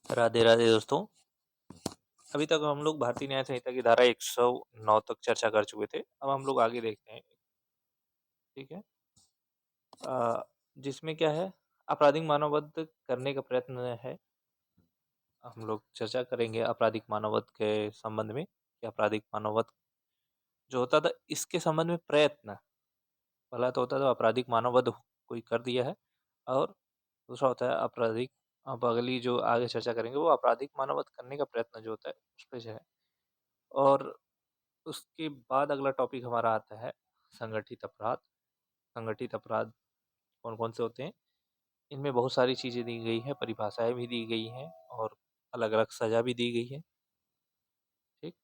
राधे राधे दोस्तों। अभी तक हम लोग भारतीय न्याय संहिता की धारा 109 तक चर्चा कर चुके थे। अब हम लोग आगे देखते हैं। ठीक है। जिसमें क्या है, आपराधिक मानववध करने का प्रयत्न है। हम लोग चर्चा करेंगे आपराधिक मानववध के संबंध में कि आपराधिक मानववध जो होता था इसके संबंध में प्रयत्न। पहला तो होता था आपराधिक मानववध कोई कर दिया है, और दूसरा होता है आपराधिक। अब अगली जो आगे चर्चा करेंगे वो आपराधिक मानववध करने का प्रयत्न जो होता है उस पर जो है। और उसके बाद अगला टॉपिक हमारा आता है संगठित अपराध। संगठित अपराध कौन कौन से होते हैं, इनमें बहुत सारी चीज़ें दी गई है, परिभाषाएं भी दी गई हैं और अलग अलग सजा भी दी गई है। ठीक।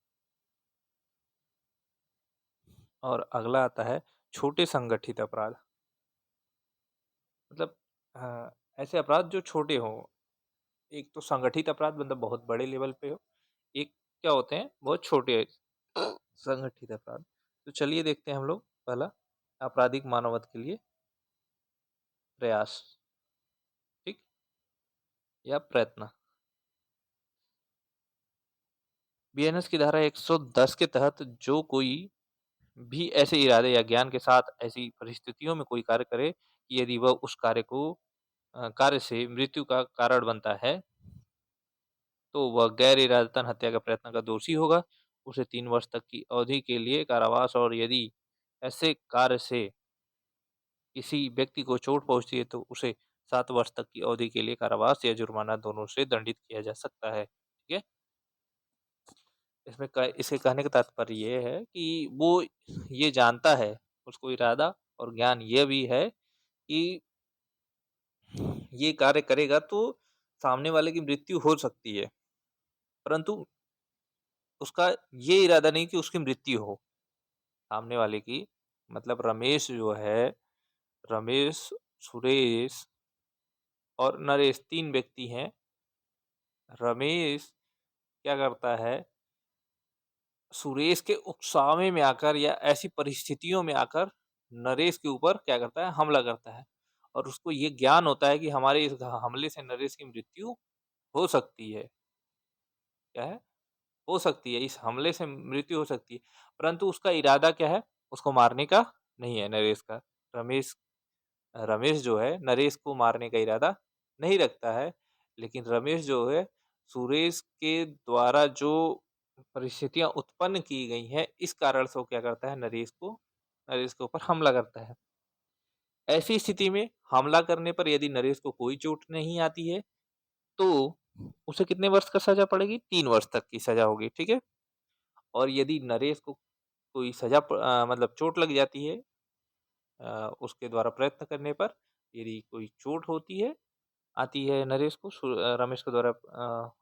और अगला आता है छोटे संगठित अपराध। मतलब ऐसे अपराध जो छोटे हों। एक तो संगठित अपराध मतलब बहुत बड़े लेवल पे हो, एक क्या होते हैं बहुत छोटे संगठित अपराध। तो चलिए देखते हैं हम लोग पहला आपराधिक मानववध के लिए प्रयास। ठीक। या प्रयत्न। बीएनएस की धारा 110 के तहत जो कोई भी ऐसे इरादे या ज्ञान के साथ ऐसी परिस्थितियों में कोई कार्य करे कि यदि वह उस कार्य से मृत्यु का कारण बनता है, तो वह गैर इरादतन हत्या का प्रयत्न का दोषी होगा। उसे 3 वर्ष तक की अवधि के लिए कारावास, और यदि ऐसे कार्य से किसी व्यक्ति को चोट पहुंचती है तो उसे 7 वर्ष तक की अवधि के लिए कारावास या जुर्माना दोनों से दंडित किया जा सकता है। ठीक है। इसके कहने का तात्पर्य ये है कि वो ये जानता है, उसको इरादा और ज्ञान ये भी है कि ये कार्य करेगा तो सामने वाले की मृत्यु हो सकती है, परंतु उसका ये इरादा नहीं कि उसकी मृत्यु हो सामने वाले की। मतलब रमेश जो है, रमेश, सुरेश और नरेश 3 व्यक्ति हैं। रमेश क्या करता है, सुरेश के उकसावे में आकर या ऐसी परिस्थितियों में आकर नरेश के ऊपर क्या करता है, हमला करता है। और उसको ये ज्ञान होता है कि हमारे इस हमले से नरेश की मृत्यु हो सकती है। क्या है, हो सकती है, इस हमले से मृत्यु हो सकती है, परंतु उसका इरादा क्या है, उसको मारने का नहीं है नरेश का। रमेश रमेश जो है नरेश को मारने का इरादा नहीं रखता है, लेकिन रमेश जो है सुरेश के द्वारा जो परिस्थितियां उत्पन्न की गई हैं इस कारण से वो क्या करता है, नरेश के ऊपर हमला करता है। ऐसी स्थिति में हमला करने पर यदि नरेश को कोई चोट नहीं आती है तो उसे कितने वर्ष का सजा पड़ेगी, 3 वर्ष तक की सजा होगी। ठीक है। और यदि नरेश को कोई मतलब चोट लग जाती है, उसके द्वारा प्रयत्न करने पर यदि कोई चोट आती है नरेश को रमेश के द्वारा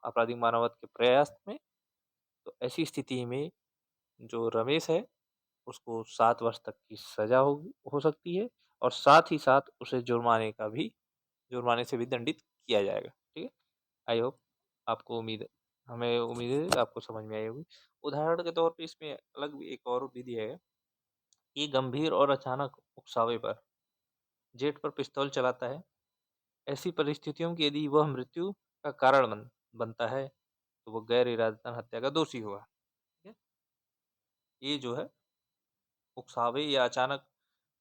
आपराधिक मानववध के प्रयास में, तो ऐसी स्थिति में जो रमेश है उसको 7 वर्ष तक की सजा हो सकती है, और साथ ही साथ उसे जुर्माने से भी दंडित किया जाएगा। ठीक है। आई होप आपको हमें उम्मीद है आपको समझ में आई होगी। उदाहरण के तौर पे इसमें अलग भी एक और विधि है कि गंभीर और अचानक उकसावे पर जेट पर पिस्तौल चलाता है। ऐसी परिस्थितियों में यदि वह मृत्यु का कारण बनता है तो वो गैर इरादतन हत्या का दोषी होगा। ठीक है। ये जो है उकसावे या अचानक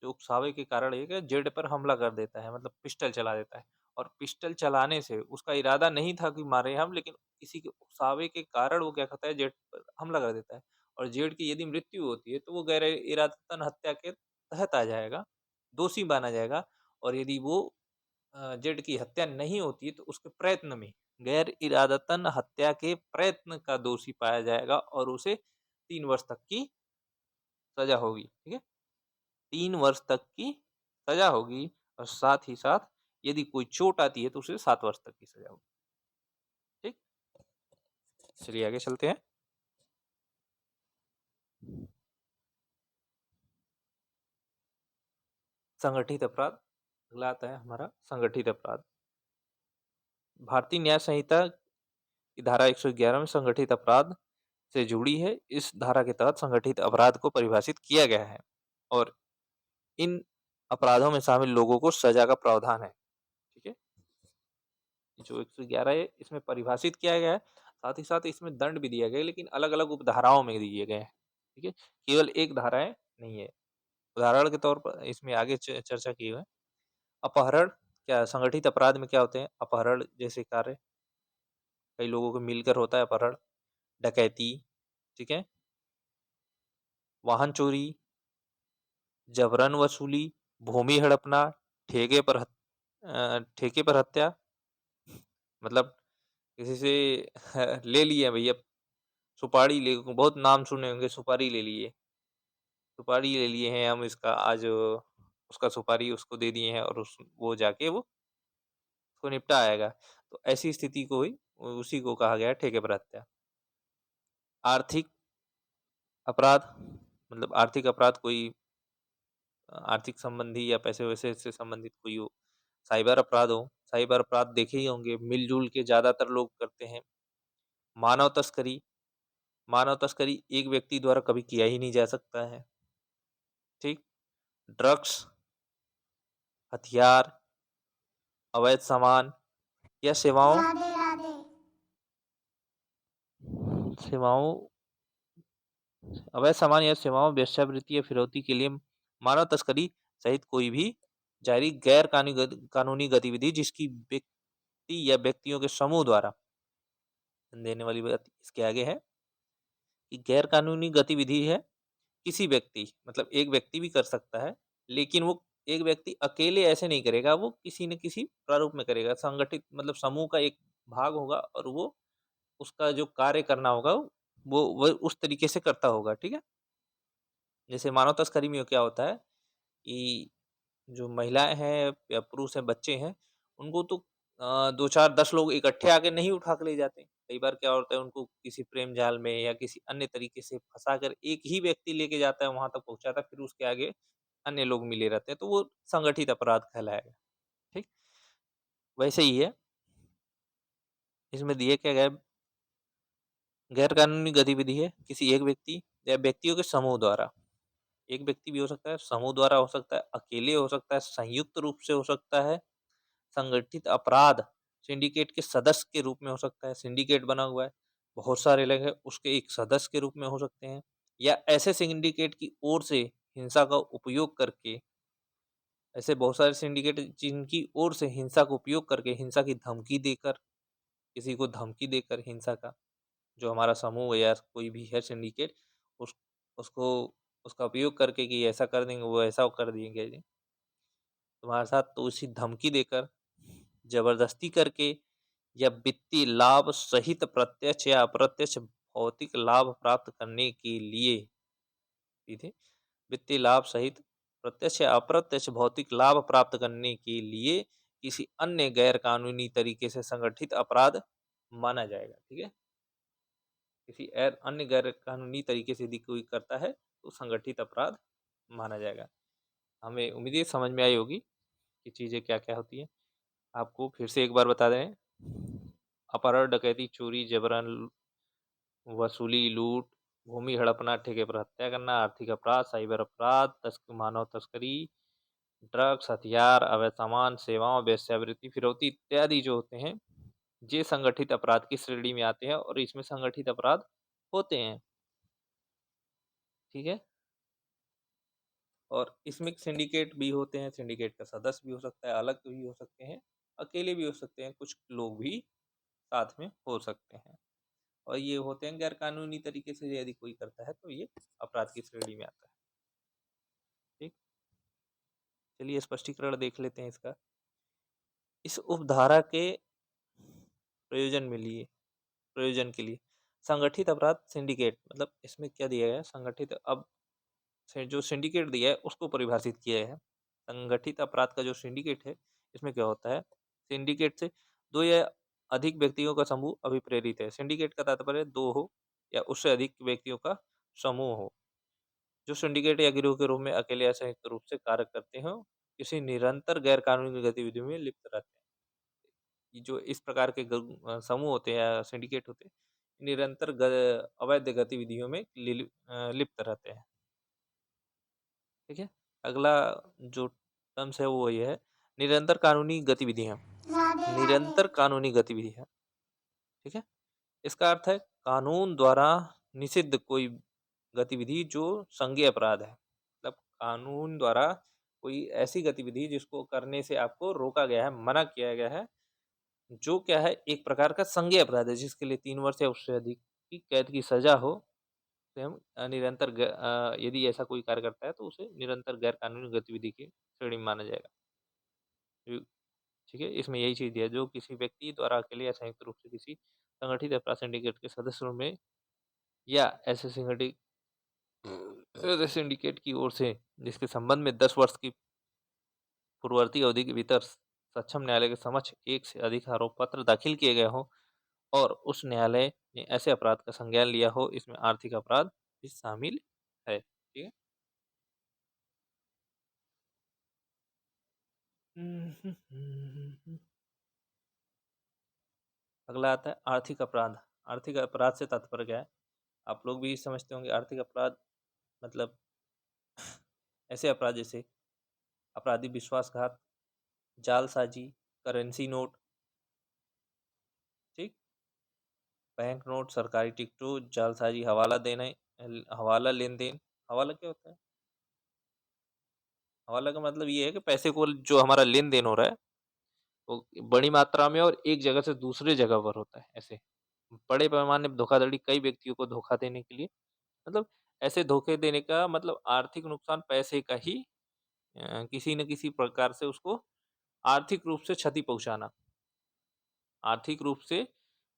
जो उकसावे के कारण एक जेड पर हमला कर देता है, मतलब पिस्टल चला देता है। और पिस्टल चलाने से उसका इरादा नहीं था कि मारे हम, लेकिन किसी के उकसावे के कारण वो क्या करता है, जेड पर हमला कर देता है। और जेड की यदि मृत्यु होती है तो वो गैर इरादतन हत्या के तहत आ जाएगा, दोषी माना जाएगा। और यदि वो जेड की हत्या नहीं होती है तो उसके प्रयत्न में गैर इरादतन हत्या के प्रयत्न का दोषी पाया जाएगा और उसे 3 वर्ष तक की सजा होगी। ठीक है। 3 वर्ष तक की सजा होगी, और साथ ही साथ यदि कोई चोट आती है तो उसे 7 वर्ष तक की सजा होगी। ठीक। चलिए आगे चलते हैं। संगठित अपराध अगला आता है हमारा संगठित अपराध। भारतीय न्याय संहिता की धारा 111 में संगठित अपराध से जुड़ी है। इस धारा के तहत संगठित अपराध को परिभाषित किया गया है, और इन अपराधों में शामिल लोगों को सजा का प्रावधान है। ठीक है। जो 111 है इसमें परिभाषित किया गया है, साथ ही साथ इसमें दंड भी दिया गया है, लेकिन अलग-अलग उपधाराओं में दिए गए हैं, ठीक है? केवल एक धाराएँ नहीं है। उदाहरण के तौर पर इसमें आगे चर्चा की है। अपहरण क्या संगठित अपराध में क्या होते हैं? अपहरण जैसे कार्य, कई लोगों को मिलकर होता है अपहरण, डकैती, ठीक है? वाहन चोरी, जबरन वसूली, भूमि हड़पना, ठेके पर ठेके पर हत्या, मतलब किसी से ले लिया भैया, सुपारी ले बहुत नाम सुने होंगे, सुपारी ले लिए, सुपारी ले लिए हैं हम इसका आज उसका सुपारी उसको दे दिए हैं और वो जाके वो उसको निपटा आएगा। तो ऐसी स्थिति को ही उसी को कहा गया है ठेके पर हत्या। आर्थिक अपराध मतलब आर्थिक अपराध कोई आर्थिक संबंधी या पैसे-वैसे से संबंधित कोई हो। साइबर अपराध हो, साइबर अपराध देखे ही होंगे, मिल-जुल के ज़्यादातर लोग करते हैं। मानव तस्करी, मानव तस्करी एक व्यक्ति द्वारा कभी किया ही नहीं जा सकता है, ठीक? ड्रग्स, हथियार, अवैध सामान या सेवाओं राधे राधे सेवाओं अवैध सामान या सेवाओं, वेश्यावृत्ति या फिरौती के लिए मानव तस्करी सहित कोई भी जारी गैर कानूनी गतिविधि जिसकी व्यक्ति या व्यक्तियों के समूह द्वारा देने वाली बात इसके आगे है कि गैर कानूनी गतिविधि है किसी व्यक्ति मतलब एक व्यक्ति भी कर सकता है, लेकिन वो एक व्यक्ति अकेले ऐसे नहीं करेगा, वो किसी न किसी प्रारूप में करेगा। संगठित मतलब समूह का एक भाग होगा और वो उसका जो कार्य करना होगा वो उस तरीके से करता होगा, ठीक है? जैसे मानव तस्करी में क्या होता है कि जो महिलाएँ हैं या पुरुष हैं, बच्चे हैं, उनको तो 2, 4, 10 लोग इकट्ठे आके नहीं उठा के ले जाते। कई बार क्या होता है उनको किसी प्रेम जाल में या किसी अन्य तरीके से फँसाकर एक ही व्यक्ति लेके जाता है, वहाँ तक पहुँचाता है, फिर उसके आगे अन्य लोग मिले रहते हैं, तो वो संगठित अपराध कहलाएगा, ठीक? वैसे ही है, इसमें दिए क्या गया गैर कानूनी गतिविधि है किसी एक व्यक्ति या व्यक्तियों के समूह द्वारा। एक व्यक्ति भी हो सकता है, समूह द्वारा हो सकता है, अकेले हो सकता है, संयुक्त रूप से हो सकता है। संगठित अपराध सिंडिकेट के सदस्य के रूप में हो सकता है, सिंडिकेट बना हुआ है, बहुत सारे लोग हैं, उसके एक सदस्य के रूप में हो सकते हैं या ऐसे सिंडिकेट की ओर से हिंसा का उपयोग करके ऐसे बहुत सारे सिंडिकेट जिनकी ओर से हिंसा का उपयोग करके हिंसा की धमकी देकर किसी को धमकी देकर हिंसा का जो हमारा समूह या कोई भी है सिंडिकेट उस उसको उसका उपयोग करके कि ऐसा कर देंगे वो ऐसा कर देंगे तुम्हारे साथ तो उसी धमकी देकर जबरदस्ती करके या वित्तीय लाभ सहित प्रत्यक्ष या अप्रत्यक्ष भौतिक लाभ प्राप्त करने के लिए सीधे वित्तीय लाभ सहित प्रत्यक्ष या अप्रत्यक्ष भौतिक लाभ प्राप्त करने के लिए किसी अन्य गैर कानूनी तरीके से संगठित अपराध माना जाएगा, ठीक है? किसी अन्य गैर कानूनी तरीके से यदि कोई करता है तो संगठित अपराध माना जाएगा। हमें उम्मीद है समझ में आई होगी कि चीज़ें क्या-क्या होती हैं। आपको फिर से एक बार बता दें, अपहरण, डकैती, चोरी, जबरन वसूली, लूट, भूमि हड़पना, ठेके पर हत्या करना, आर्थिक अपराध, साइबर अपराध, मानव तस्करी, ड्रग्स, हथियार, अवैध सामान, सेवाओं, वेश्यावृत्ति, फिरौती इत्यादि जो होते हैं, ये संगठित अपराध की श्रेणी में आते हैं और इसमें संगठित अपराध होते हैं, ठीक है? और इसमें सिंडिकेट भी होते हैं, सिंडिकेट का सदस्य भी हो सकता है, अलग भी हो सकते हैं, अकेले भी हो सकते हैं, कुछ लोग भी साथ में हो सकते हैं। और ये होते हैं गैर कानूनी तरीके से यदि कोई करता है तो ये अपराध की श्रेणी में आता है, ठीक? चलिए स्पष्टीकरण देख लेते हैं इसका। इस उपधारा के प्रयोजन के लिए संगठित अपराध सिंडिकेट मतलब इसमें क्या दिया गया है संगठित अब से जो सिंडिकेट दिया है उसको परिभाषित किया है। संगठित अपराध का जो सिंडिकेट है इसमें क्या होता है सिंडिकेट से 2 या अधिक व्यक्तियों का समूह अभिप्रेरित है। सिंडिकेट का तात्पर्य 2 हो या उससे अधिक व्यक्तियों का समूह हो, जो सिंडिकेट या गिरोह के रूप में अकेले या संयुक्त रूप से कार्य करते हों, किसी निरंतर गैर कानूनी गतिविधियों में लिप्त रहते हैं। ये जो इस प्रकार के समूह होते हैं या सिंडिकेट होते हैं, निरंतर अवैध गतिविधियों में लिप्त रहते हैं, ठीक है? अगला जो टर्म्स है वो ये है, निरंतर कानूनी गतिविधियाँ। निरंतर कानूनी गतिविधि है, ठीक है? इसका अर्थ है कानून द्वारा निषिद्ध कोई गतिविधि जो संज्ञेय अपराध है। मतलब कानून द्वारा कोई ऐसी गतिविधि जिसको करने से आपको रोका गया है, मना किया गया है, जो क्या है एक प्रकार का संज्ञेय अपराध है जिसके लिए 3 वर्ष या उससे अधिक की कैद की सज़ा हो, तो हम यदि ऐसा कोई कार्य करता है तो उसे निरंतर गैर कानूनी गतिविधि की श्रेणी में माना जाएगा। यू ठीक है? इसमें यही चीज़ दिया है जो किसी व्यक्ति द्वारा अकेले या संयुक्त रूप से किसी संगठित अपराध सिंडिकेट के सदस्यों में या ऐसे सिंडिकेट की ओर से जिसके संबंध में 10 वर्ष की पूर्ववर्ती अवधि के भीतर सक्षम न्यायालय के समक्ष एक से अधिक आरोप पत्र दाखिल किए गए हों और उस न्यायालय ने ऐसे अपराध का संज्ञान लिया हो, इसमें आर्थिक अपराध भी शामिल है। ठीक है? अगला आता है आर्थिक अपराध। आर्थिक अपराध से तात्पर्य क्या है? आप लोग भी समझते होंगे आर्थिक अपराध मतलब ऐसे अपराध जैसे आपराधिक विश्वासघात, जालसाजी, करेंसी नोट, ठीक? बैंक नोट, सरकारी टिकटों, जालसाजी, हवाला देने हवाला लेन-देन। हवाला क्या होता है? हवाला का मतलब ये है कि पैसे को जो हमारा लेन-देन हो रहा है, वो बड़ी मात्रा में और एक जगह से दूसरे जगह पर होता है, ऐसे। बड़े पैमाने पे धोखाधड़ी कई व्यक्तियों को धोखा देने के लिए मतलब ऐसे धोखे देने का मतलब आर्थिक नुकसान पैसे का ही किसी न किसी प्रकार से उसको आर्थिक रूप से क्षति पहुँचाना। आर्थिक रूप से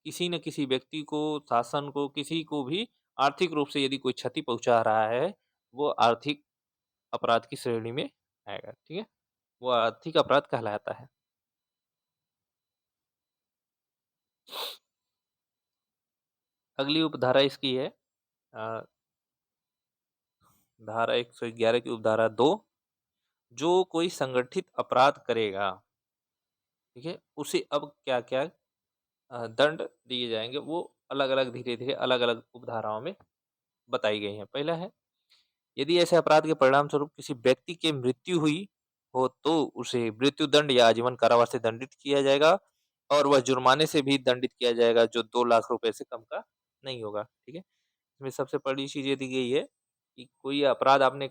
किसी न किसी व्यक्ति को, शासन को, किसी को भी आर्थिक रूप से यदि कोई क्षति पहुँचा रहा है, वो आर्थिक अपराध की श्रेणी में आएगा, ठीक है? वो आर्थिक अपराध कहलाता है। अगली उपधारा इसकी है अ, धारा 111 की उपधारा 2 जो कोई संगठित अपराध करेगा, ठीक है? उसे अब क्या-क्या दंड दिए जाएँगे, वो अलग-अलग धीरे-धीरे अलग-अलग उपधाराओं में बताई गई हैं। पहला है यदि ऐसे अपराध के परिणामस्वरूप किसी व्यक्ति की मृत्यु हुई हो तो उसे मृत्युदंड या आजीवन कारावास से दंडित किया जाएगा और वह जुर्माने से भी दंडित किया जाएगा जो 2 लाख रुपए से कम का नहीं होगा, ठीक है? इसमें सबसे बड़ी चीज़ ये दी गई है कि कोई अपराध आपने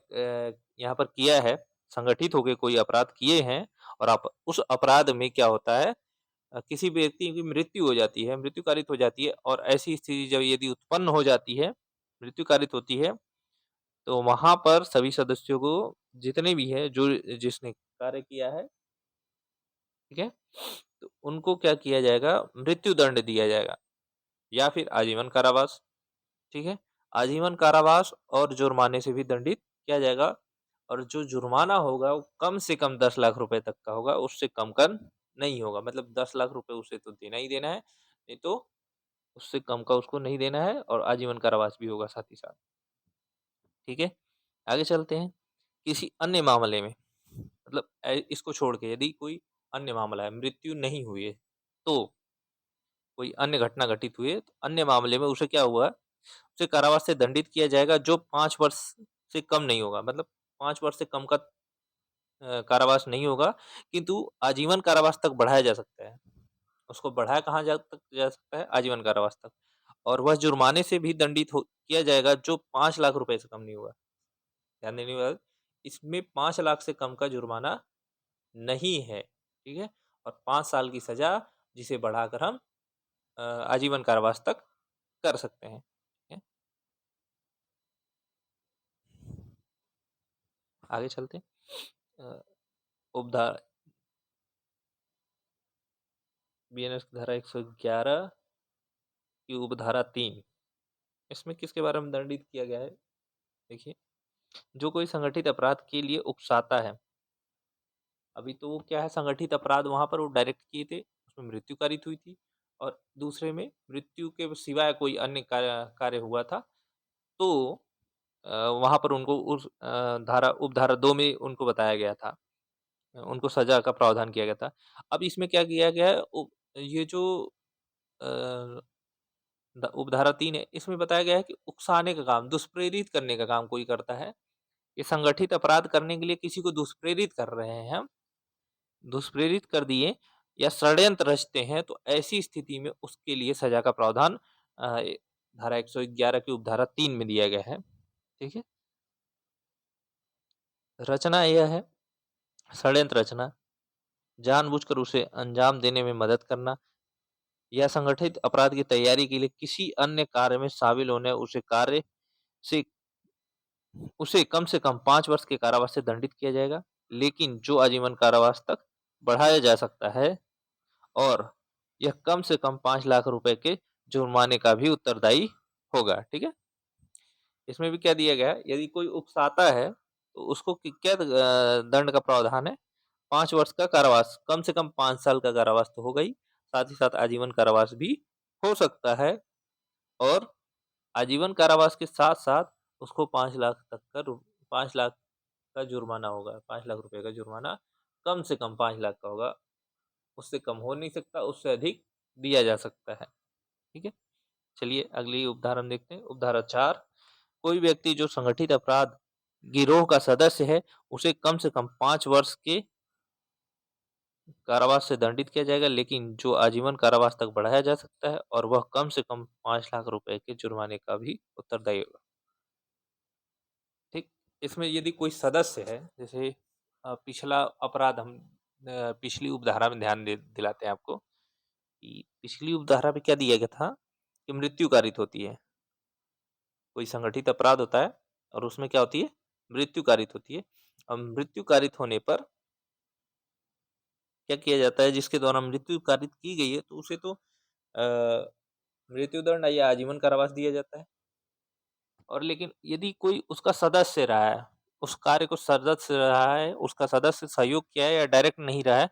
यहाँ पर किया है, संगठित होके कोई अपराध किए हैं और आप उस अपराध में क्या होता है किसी व्यक्ति की मृत्यु हो जाती है, मृत्यु कारित हो जाती है और ऐसी स्थिति जब यदि उत्पन्न हो जाती है, मृत्यु कारित होती है तो वहाँ पर सभी सदस्यों को जितने भी हैं जो जिसने कार्य किया है, ठीक है? तो उनको क्या किया जाएगा मृत्यु दंड दिया जाएगा या फिर आजीवन कारावास, ठीक है? आजीवन कारावास और जुर्माने से भी दंडित किया जाएगा और जो जुर्माना होगा वो कम से कम 10 लाख रुपए तक का होगा, उससे कम का नहीं होगा। मतलब 10 लाख रुपए उसे तो देना ही देना है, नहीं तो उससे कम का उसको नहीं देना है और आजीवन कारावास भी होगा साथ ही साथ, ठीक है? आगे चलते हैं। किसी अन्य मामले में मतलब इसको छोड़ के यदि कोई अन्य मामला है, मृत्यु नहीं हुई है, तो कोई अन्य घटना घटित हुई है, तो अन्य मामले में उसे क्या हुआ, उसे कारावास से दंडित किया जाएगा जो 5 वर्ष से कम नहीं होगा। मतलब 5 वर्ष से कम का कारावास नहीं होगा, किंतु आजीवन कारावास तक बढ़ाया जा सकता है। उसको बढ़ाया कहाँ जा सकता है? आजीवन कारावास तक और वह जुर्माने से भी दंडित हो किया जाएगा जो 5 लाख रुपए से कम नहीं होगा। ध्यान देने की बात, इसमें 5 लाख से कम का जुर्माना नहीं है, ठीक है? और 5 साल की सज़ा जिसे बढ़ाकर हम आजीवन कारावास तक कर सकते हैं, ठीक है? आगे चलते हैं। उपधा बीएनएस की धारा 111 की उपधारा 3 इसमें किसके बारे में दंडित किया गया है? देखिए, जो कोई संगठित अपराध के लिए उकसाता है, अभी तो वो क्या है संगठित अपराध वहाँ पर वो डायरेक्ट किए थे, उसमें मृत्यु कारित हुई थी और दूसरे में मृत्यु के सिवाय कोई अन्य कार्य हुआ था, तो वहाँ पर उनको उस उपधारा 2 में उनको बताया गया था। उनको सज़ा का प्रावधान किया गया था। अब इसमें क्या किया गया है ये जो अ, द उपधारा 3 है, इसमें बताया गया है कि उकसाने का काम, दुष्प्रेरित करने का काम कोई करता है। ये संगठित अपराध करने के लिए किसी को दुष्प्रेरित कर रहे हैं हम, दुष्प्रेरित कर दिए, या षड्यंत्र रचते हैं, तो ऐसी स्थिति में उसके लिए सजा का प्रावधान धारा 111 की उपधारा 3 में दिया गया है। ठीक है? रचना यह है, षड्यंत्र रचना, जानबूझकर उसे अंजाम देने में मदद करना या संगठित अपराध की तैयारी के लिए किसी अन्य कार्य में शामिल होने उसे कार्य से उसे कम से कम 5 वर्ष के कारावास से दंडित किया जाएगा, लेकिन जो आजीवन कारावास तक बढ़ाया जा सकता है और यह कम से कम 5 लाख रुपए के जुर्माने का भी उत्तरदायी होगा। ठीक है? इसमें भी क्या दिया गया है, यदि कोई उकसाता है, तो उसको क्या दंड का प्रावधान है? 5 वर्ष का कारावास, कम से कम 5 साल का कारावास तो होगा ही, साथ ही साथ आजीवन कारावास भी हो सकता है और आजीवन कारावास के साथ-साथ उसको 5 लाख तक का 5 लाख का जुर्माना होगा, 5 लाख रुपए का जुर्माना कम से कम 5 लाख का होगा, उससे कम हो नहीं सकता, उससे अधिक दिया जा सकता है। ठीक है? चलिए अगली उपधारा हम देखते हैं, उपधारा 4, कोई व्यक्ति जो संगठित अपराध गिरोह का सदस्य है, उसे कम से कम 5 वर्ष के कारावास से दंडित किया जाएगा, लेकिन जो आजीवन कारावास तक बढ़ाया जा सकता है और वह कम से कम 5 लाख रुपए के जुर्माने का भी उत्तरदायी होगा। ठीक? इसमें यदि कोई सदस्य है, जैसे पिछला अपराध हम पिछली उपधारा में ध्यान दे दिलाते हैं आपको कि पिछली उपधारा में क्या दिया गया था कि मृत्यु कारित होती है। कोई संगठित अपराध होता है और उसमें क्या होती है? मृत्यु कारित होती है। अब मृत्यु कारित होने पर क्या किया जाता है, जिसके द्वारा मृत्यु कारित की गई है, तो उसे तो मृत्युदंड या आजीवन कारावास दिया जाता है। और लेकिन यदि कोई उसका सदस्य रहा है, उस कार्य को सदस्य रहा है, उसका सदस्य सहयोग किया है या डायरेक्ट नहीं रहा है,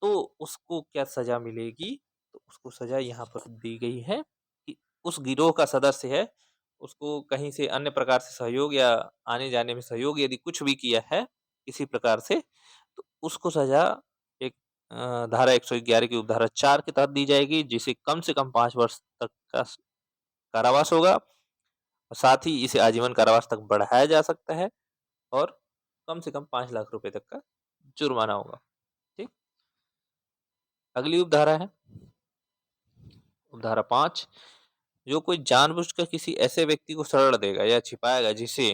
तो उसको क्या सजा मिलेगी? तो उसको सजा यहाँ पर दी गई है कि उस गिरोह का सदस्य है, उसको कहीं से अन्य प्रकार से सहयोग या आने-जाने में सहयोग यदि कुछ भी किया है, किसी प्रकार से, तो उसको सजा एक धारा 111 की उपधारा 4 के तहत दी जाएगी, जिसे कम से कम 5 वर्ष तक का कारावास होगा। साथ ही इसे आजीवन कारावास तक बढ़ाया जा सकता है और कम से कम 5 लाख रुपए तक का जुर्माना होगा। ठीक? अगली उपधारा है, उपधारा 5, जो कोई जानबूझकर किसी ऐसे व्यक्ति को शरण देगा या छिपाएगा जिसे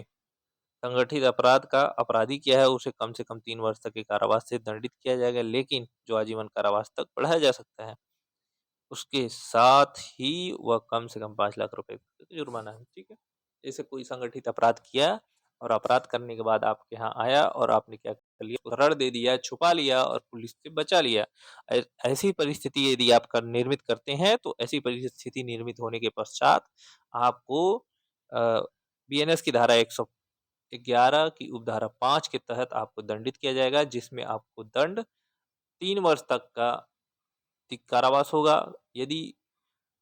संगठित अपराध का अपराधी किया है, उसे कम से कम 3 वर्ष तक के कारावास से दंडित किया जाएगा, लेकिन जो आजीवन कारावास तक बढ़ाया जा सकता है। उसके साथ ही वह कम से कम 5 लाख रुपए का जुर्माना है। ठीक है? जैसे कोई संगठित अपराध किया और अपराध करने के बाद आपके यहाँ आया और आपने क्या कर लिया, ऋण दे दिया, छुपा लिया और पुलिस से बचा लिया। ऐसी परिस्थिति यदि आप निर्मित करते हैं, तो ऐसी परिस्थिति निर्मित होने के पश्चात आपको बीएनएस की धारा 111 की उपधारा 5 के तहत आपको दंडित किया जाएगा, जिसमें आपको दंड 3 वर्ष तक का कारावास होगा। यदि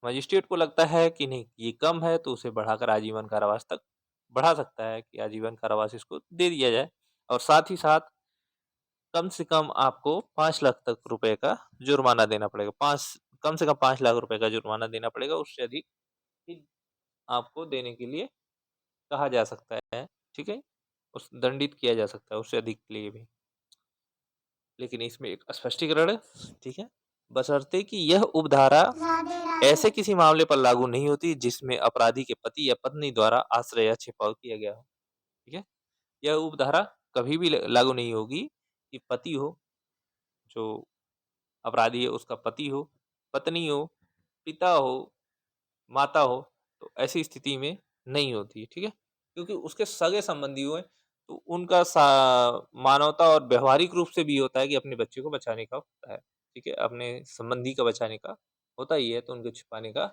मजिस्ट्रेट को लगता है कि नहीं ये कम है, तो उसे बढ़ाकर आजीवन कारावास तक बढ़ा सकता है कि आजीवन कारावास इसको दे दिया जाए और साथ ही साथ कम से कम आपको 5 लाख तक रुपए का जुर्माना देना पड़ेगा। 5 कम से कम 5 लाख रुपए का जुर्माना देना पड़ेगा, उससे अधिक ही आपको देने के लिए कहा जा सकता है। ठीक है? उस दंडित किया जा सकता है उससे अधिक के लिए भी। लेकिन इसमें एक स्पष्टीकरण है, ठीक है? बशर्ते कि यह उपधारा ऐसे किसी मामले पर लागू नहीं होती जिसमें अपराधी के पति या पत्नी द्वारा आश्रय या छिपाव किया गया हो। ठीक है? यह उपधारा कभी भी लागू नहीं होगी कि पति हो, जो अपराधी है उसका पति हो, पत्नी हो, पिता हो, माता हो, तो ऐसी स्थिति में नहीं होती है। ठीक है? क्योंकि उसके सगे संबंधी हुए, तो उनका मानवता और व्यवहारिक रूप से भी होता है कि अपने बच्चे को बचाने का होता है। ठीक है? अपने संबंधी का बचाने का होता ही है, तो उनको छिपाने का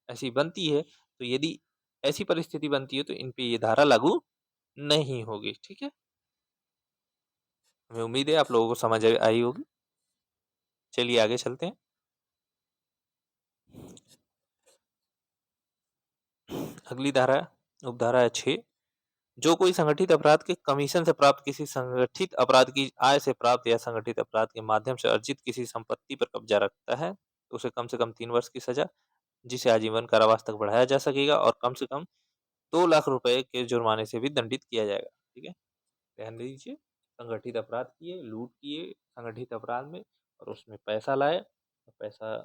ऐसी बनती है। तो यदि ऐसी परिस्थिति बनती है, तो इन पे ये धारा लागू नहीं होगी। ठीक है? हमें उम्मीद है आप लोगों को समझ आई होगी। चलिए आगे चलते हैं। अगली धारा, उपधारा है 6, जो कोई संगठित अपराध के कमीशन से प्राप्त किसी संगठित अपराध की आय से प्राप्त या संगठित अपराध के माध्यम से अर्जित किसी संपत्ति पर कब्जा रखता है, तो उसे कम से कम 3 वर्ष की सजा, जिसे आजीवन कारावास तक बढ़ाया जा सकेगा और कम से कम 2 लाख रुपए के जुर्माने से भी दंडित किया जाएगा। ठीक है? ध्यान दीजिए, संगठित अपराध किए, लूट किए संगठित अपराध में, और उसमें पैसा लाए, पैसा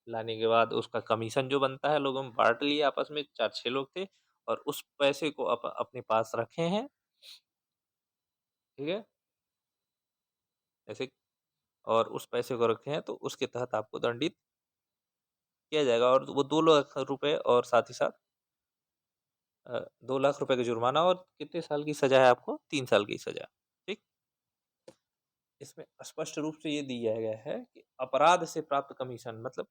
लाने के बाद उसका कमीशन जो बनता है लोगों में बाँट लिए आपस में, 4-6 लोग थे और उस पैसे को अपने पास रखे हैं, ठीक है? ऐसे और उस पैसे को रखे हैं तो उसके तहत आपको दंडित किया जाएगा और वो 2 लाख रुपए और साथ ही साथ 2 लाख रुपए का जुर्माना और कितने साल की सज़ा है आपको? 3 साल की सज़ा, ठीक? इसमें स्पष्ट रूप से ये दिया गया है कि अपराध से प्राप्त कमीशन मतलब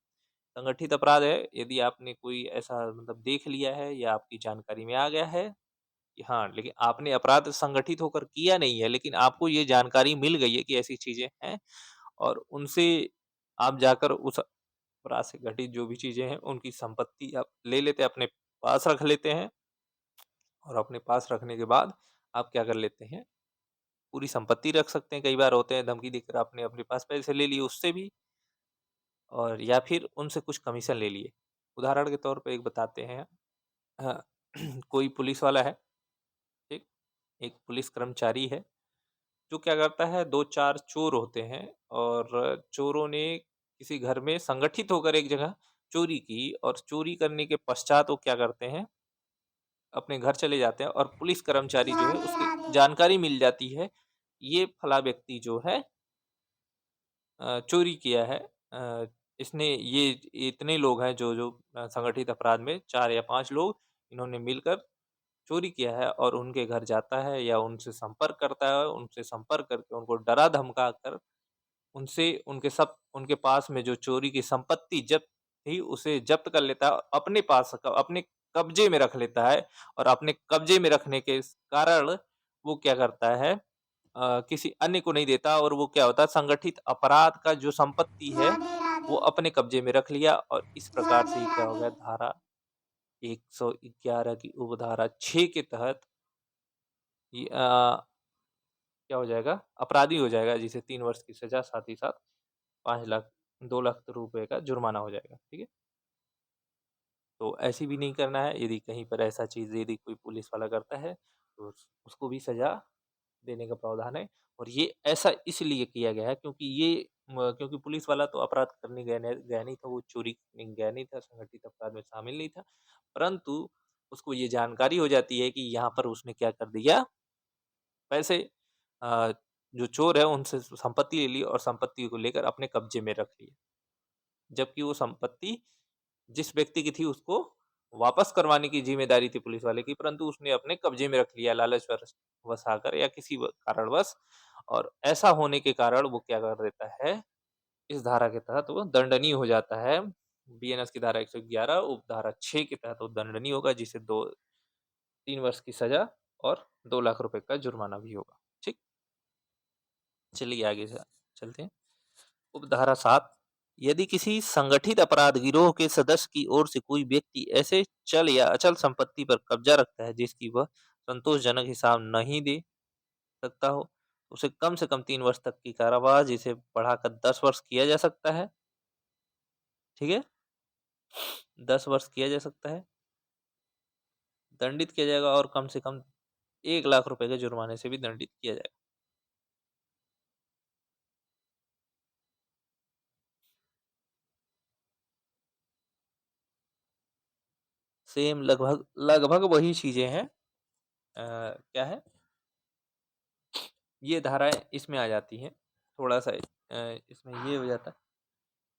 संगठित अपराध है, यदि आपने कोई ऐसा मतलब देख लिया है या आपकी जानकारी में आ गया है कि हाँ, लेकिन आपने अपराध संगठित होकर किया नहीं है, लेकिन आपको ये जानकारी मिल गई है कि ऐसी चीज़ें हैं और उनसे आप जाकर उस अपराध से घटित जो भी चीज़ें हैं, उनकी संपत्ति आप ले लेते हैं, अपने पास रख लेते हैं और अपने पास रखने के बाद आप क्या कर लेते हैं, पूरी संपत्ति रख सकते हैं। कई बार होते हैं धमकी देकर आपने अपने पास पैसे ले लिए उससे भी और या फिर उनसे कुछ कमीशन ले लिए। उदाहरण के तौर पे एक बताते हैं हाँ, कोई पुलिस वाला है, ठीक? एक पुलिस कर्मचारी है, जो क्या करता है 2-4 चोर होते हैं और चोरों ने किसी घर में संगठित होकर एक जगह चोरी की और चोरी करने के पश्चात वो क्या करते हैं, अपने घर चले जाते हैं और पुलिस कर्मचारी जो है राधे उसकी राधे। जानकारी मिल जाती है, ये फला व्यक्ति जो है चोरी किया है। इसने ये इतने लोग हैं जो संगठित अपराध में 4 या 5 लोग इन्होंने मिलकर चोरी किया है और उनके घर जाता है या उनसे संपर्क करता है, उनसे संपर्क करके उनको डरा-धमका कर उनसे उनके पास में जो चोरी की संपत्ति जब्त थी उसे जब्त कर लेता है और अपने पास अपने कब्जे में रख लेता है और अपने कब्जे में रखने के कारण वो क्या करता है किसी अन्य को नहीं देता और वो क्या होता है संगठित अपराध का जो संपत्ति है, राधे वो राधे। अपने कब्जे में रख लिया और इस प्रकार से राधे ये क्या हो राधे। गया धारा 111 की उपधारा 6 के तहत ये क्या हो जाएगा अपराधी हो जाएगा जिसे 3 वर्ष की सज़ा साथ ही साथ 5 लाख 2 लाख रुपए का जुर्माना हो जाएगा, ठीक है? तो ऐसे भी नहीं करना है, यदि कहीं पर ऐसा चीज़ यदि कोई पुलिस वाला करता है, तो उसको भी सज़ा देने का प्रावधान है और ये ऐसा इसलिए किया गया है क्योंकि क्योंकि पुलिस वाला तो अपराध करने गया नहीं था, वो चोरी करने गया नहीं था, संगठित अपराध में शामिल नहीं था। परंतु उसको ये जानकारी हो जाती है कि यहाँ पर उसने क्या कर दिया, पैसे अ, जो चोर है उनसे संपत्ति ले ली और संपत्ति को लेकर अपने कब्जे में रख लिया। जबकि वो संपत्ति जिस व्यक्ति की थी उसको वापस करवाने की ज़िम्मेदारी थी पुलिस वाले की, परंतु उसने अपने कब्जे में रख लिया लालच वश आकर या किसी कारणवश और ऐसा होने के कारण वो क्या कर देता है, इस धारा के तहत वो दंडनीय हो जाता है। बीएनएस की धारा 111 उपधारा 6 के तहत वो दंडनीय होगा जिसे 3 वर्ष की सज़ा और 2 लाख रुपए का जुर्माना भी होगा। ठीक? चलिए आगे चलते हैं। उपधारा 7 यदि किसी संगठित अपराध गिरोह के सदस्य की ओर से कोई व्यक्ति ऐसे चल या अचल संपत्ति पर कब्जा रखता है जिसकी वह संतोषजनक हिसाब नहीं दे सकता हो, उसे कम से कम 3 वर्ष तक की कारावास जिसे बढ़ाकर 10 वर्ष किया जा सकता है, ठीक है? 10 वर्ष किया जा सकता है, दंडित किया जाएगा और कम से कम 1 लाख रुपए के जुर्माने से भी दंडित किया जाएगा। सेम लगभग लगभग वही चीज़ें हैं। क्या है? ये धाराएँ इसमें आ जाती हैं, थोड़ा-सा इसमें ये हो जाता है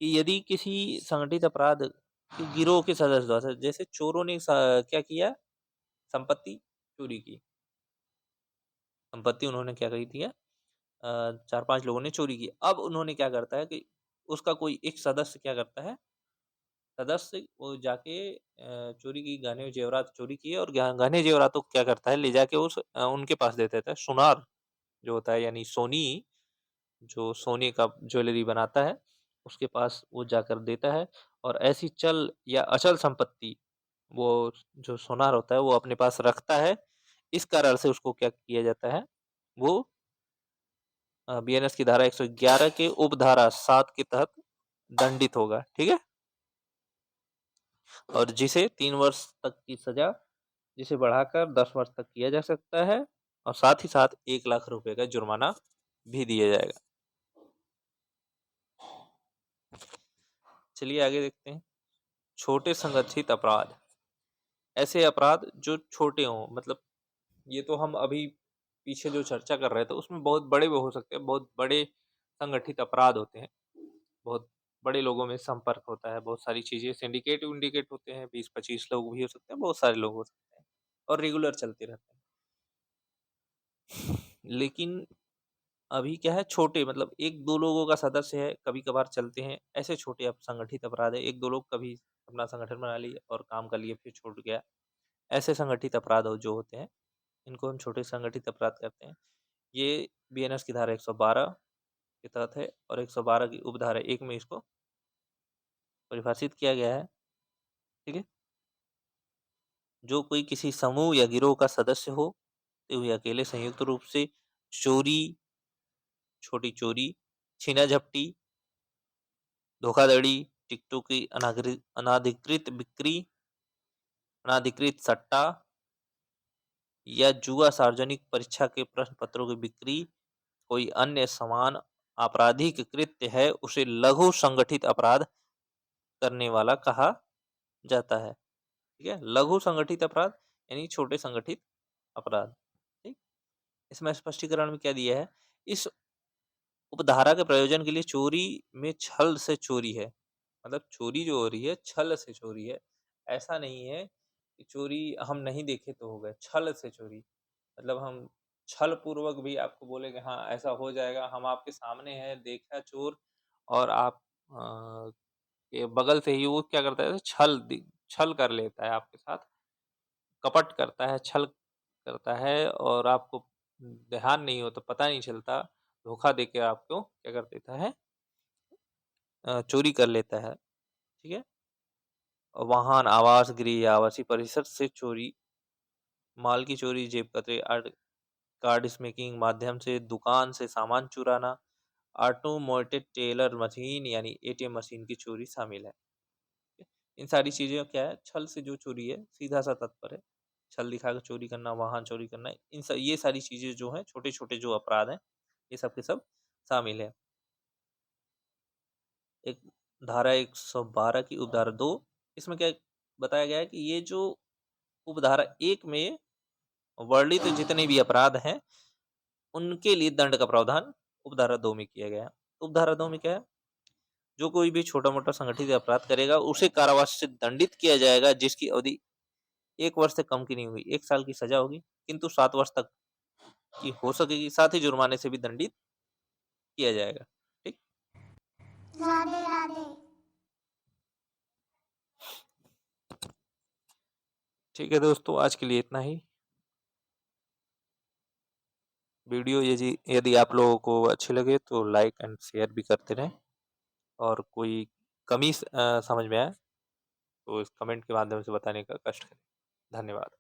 कि यदि किसी संगठित अपराध के गिरोह के सदस्य द्वारा जैसे चोरों ने क्या किया? संपत्ति चोरी की। संपत्ति उन्होंने क्या करी थी 4-5 लोगों ने चोरी की। अब उन्होंने क्या करता है कि उसका कोई एक सदस्य क्या करता है, सदस्य वो जाके चोरी की गहने-जेवरात चोरी किए और गहने जेवरातों को क्या करता है ले जाके उनके पास दे देता है। सुनार जो होता है यानी सोनी जो सोने का ज्वेलरी बनाता है, उसके पास वो जाकर देता है और ऐसी चल या अचल संपत्ति वो जो सुनार होता है वो अपने पास रखता है। इस कारण से उसको क्या किया जाता है, वो बीएनएस की धारा 111 के उपधारा 7 के तहत दंडित होगा, ठीक है? और जिसे 3 वर्ष तक की सज़ा जिसे बढ़ाकर 10 वर्ष तक किया जा सकता है और साथ ही साथ 1 लाख रुपए का जुर्माना भी दिया जाएगा। चलिए आगे देखते हैं। छोटे संगठित अपराध, ऐसे अपराध जो छोटे हों, मतलब ये तो हम अभी पीछे जो चर्चा कर रहे थे उसमें बहुत बड़े वो हो सकते हैं, बहुत बड़े संगठित अपराध होते हैं, बहुत बड़े लोगों में संपर्क होता है, बहुत सारी चीज़ें सिंडिकेट-विंडिकेट होते हैं, 20-25 लोग भी हो सकते हैं, बहुत सारे लोग हो सकते हैं और रेगुलर चलते रहते हैं। लेकिन अभी क्या है, छोटे मतलब 1-2 लोगों का सदस्य है, कभी-कभार चलते हैं, ऐसे छोटे संगठित अपराध है, 1-2 लोग कभी अपना संगठन बना लिए और काम कर लिए फिर छूट गया। ऐसे संगठित अपराध जो होते हैं, इनको हम छोटे संगठित अपराध कहते हैं। ये बीएनएस की धारा 112 के तहत है और 112 की उपधारा 1 में इसको परिभाषित किया गया है, ठीक है? जो कोई किसी समूह या गिरोह का सदस्य हो, तो वे अकेले संयुक्त रूप से चोरी, छोटी चोरी, छीना-झपटी, धोखाधड़ी, टिकटों की अनाधिकृत बिक्री, अनाधिकृत सट्टा या जुआ, सार्वजनिक परीक्षा के प्रश्न पत्रों की बिक्री, कोई अन्य समान आपराधिक कृत्य है, उसे लघु संगठित अपराध करने वाला कहा जाता है। ठीक है? लघु संगठित अपराध यानी छोटे संगठित अपराध। ठीक? इसमें स्पष्टीकरण में क्या दिया है? इस उपधारा के प्रयोजन के लिए चोरी में छल से चोरी है। मतलब चोरी जो हो रही है, छल से चोरी है। ऐसा नहीं है कि चोरी हम नहीं देखे तो हो गए, छल से चोरी। मतलब हम छल पूर्वक भी आपको बोले कि हाँ, ऐसा हो जाएगा, हम आपके सामने हैं, देखा चोर और आप के बगल से ही वो क्या करता है, छल कर लेता है आपके साथ, कपट करता है, छल करता है और आपको ध्यान नहीं होता, पता नहीं चलता, धोखा देके आपको क्या कर देता है, चोरी कर लेता है, ठीक है? वाहन, आवास गृह या आवासीय परिसर से चोरी, माल की चोरी, जेब कतरे, कार्ड स्मैकिंग माध्यम से दुकान से सामान चुराना, ऑटोमेटेड टेलर मशीन यानी एटीएम मशीन की चोरी शामिल है। इन सारी चीज़ें क्या है, छल से जो चोरी है, सीधा-सा तात्पर्य है। छल दिखाकर चोरी करना, वाहन चोरी करना, ये सारी चीज़ें जो हैं, छोटे-छोटे जो अपराध हैं, ये सब के सब शामिल है। एक धारा 112 की उपधारा 2, इसमें क्या बताया गया है कि ये जो उपधारा 1 में वर्णित जितने भी अपराध हैं, उनके लिए दंड का प्रावधान उपधारा 2 में किया गया है। उपधारा 2 में क्या है? जो कोई भी छोटा-मोटा संगठित अपराध करेगा, उसे कारावास से दंडित किया जाएगा, जिसकी अवधि 1 वर्ष से कम की नहीं होगी, 1 साल की सज़ा होगी, किंतु 7 वर्ष तक की हो सकेगी, साथ ही जुर्माने से भी दंडित किया जाएगा। ठीक? राधे राधे। ठीक है दोस्तों, आज के लिए इतना ही। वीडियो यदि यदि आप लोगों को अच्छे लगे तो लाइक एंड शेयर भी करते रहें और कोई कमी समझ में आए तो इस कमेंट के माध्यम से बताने का कष्ट करें। धन्यवाद।